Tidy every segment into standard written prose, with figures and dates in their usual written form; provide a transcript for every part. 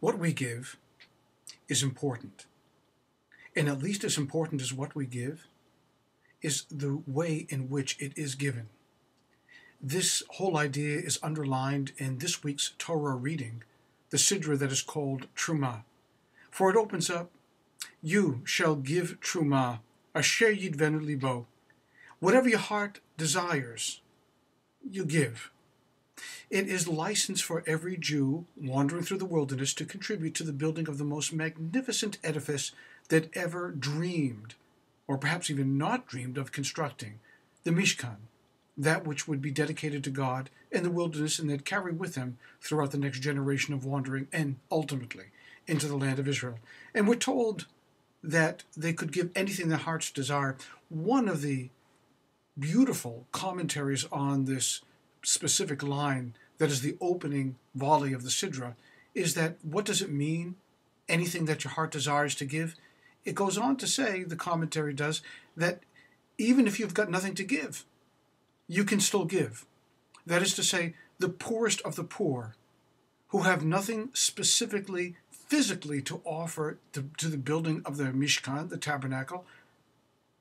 What we give is important. And at least as important as what we give is the way in which it is given. This whole idea is underlined in this week's Torah reading, the Sidra that is called Truma. For it opens up, "You shall give Truma, asher yidvenu libo." Whatever your heart desires, you give. It is license for every Jew wandering through the wilderness to contribute to the building of the most magnificent edifice that ever dreamed, or perhaps even not dreamed of constructing, the Mishkan, that which would be dedicated to God in the wilderness and that carry with him throughout the next generation of wandering and ultimately into the land of Israel. And we're told that they could give anything their hearts desire. One of the beautiful commentaries on this specific line that is the opening volley of the Sidra is that what does it mean, anything that your heart desires to give? It goes on to say, the commentary does, that even if you've got nothing to give, you can still give. That is to say, the poorest of the poor, who have nothing specifically, physically to offer to the building of the Mishkan, the tabernacle,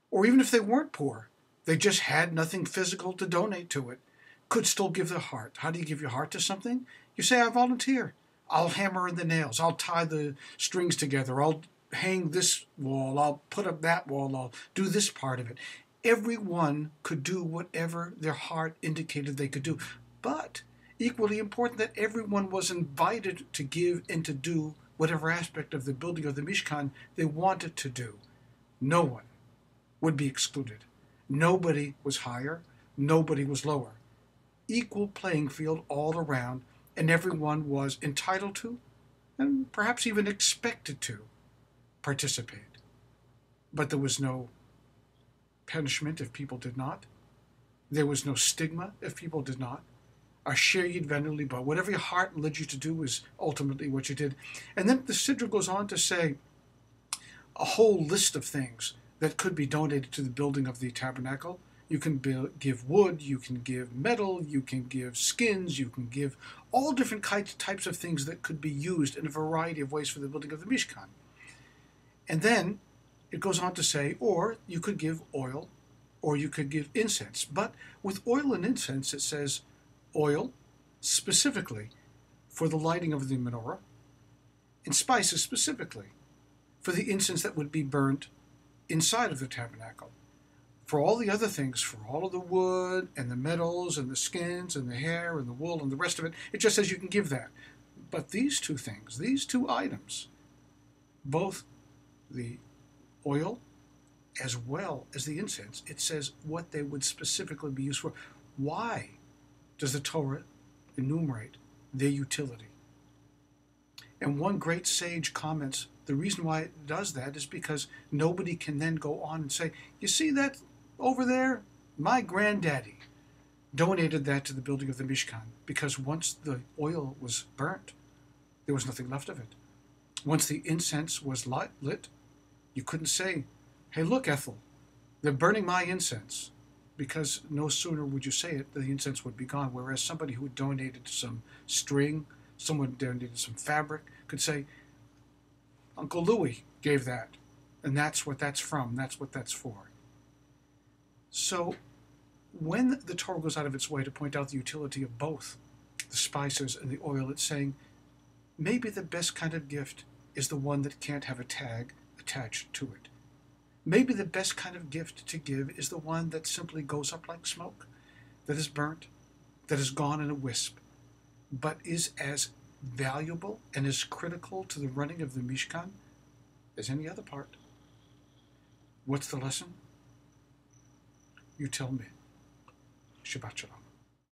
or even if they weren't poor, they just had nothing physical to donate to it, could still give their heart. How do you give your heart to something? You say, I volunteer. I'll hammer in the nails. I'll tie the strings together. I'll hang this wall. I'll put up that wall. I'll do this part of it. Everyone could do whatever their heart indicated they could do. But equally important that everyone was invited to give and to do whatever aspect of the building of the Mishkan they wanted to do. No one would be excluded. Nobody was higher. Nobody was lower. Equal playing field all around, and everyone was entitled to, and perhaps even expected to, participate. But there was no punishment if people did not. There was no stigma if people did not. Asher yidvenu libo. Whatever your heart led you to do is ultimately what you did. And then the Sidra goes on to say a whole list of things that could be donated to the building of the tabernacle. You can give wood, you can give metal, you can give skins, you can give all different types of things that could be used in a variety of ways for the building of the Mishkan. And then it goes on to say, or you could give oil, or you could give incense. But with oil and incense, it says oil specifically for the lighting of the menorah, and spices specifically for the incense that would be burnt inside of the tabernacle. For all the other things, for all of the wood and the metals and the skins and the hair and the wool and the rest of it, it just says you can give that. But these two things, these two items, both the oil as well as the incense, it says what they would specifically be used for. Why does the Torah enumerate their utility? And one great sage comments, the reason why it does that is because nobody can then go on and say, you see that over there? My granddaddy donated that to the building of the Mishkan, because once the oil was burnt, there was nothing left of it. Once the incense was lit, you couldn't say, hey, look, Ethel, they're burning my incense, because no sooner would you say it, the incense would be gone. Whereas somebody who donated some string, someone donated some fabric, could say, Uncle Louis gave that, and that's what that's from, that's what that's for. So when the Torah goes out of its way to point out the utility of both the spices and the oil, it's saying maybe the best kind of gift is the one that can't have a tag attached to it. Maybe the best kind of gift to give is the one that simply goes up like smoke, that is burnt, that is gone in a wisp, but is as valuable and as critical to the running of the Mishkan as any other part. What's the lesson? You tell me. Shabbat Shalom.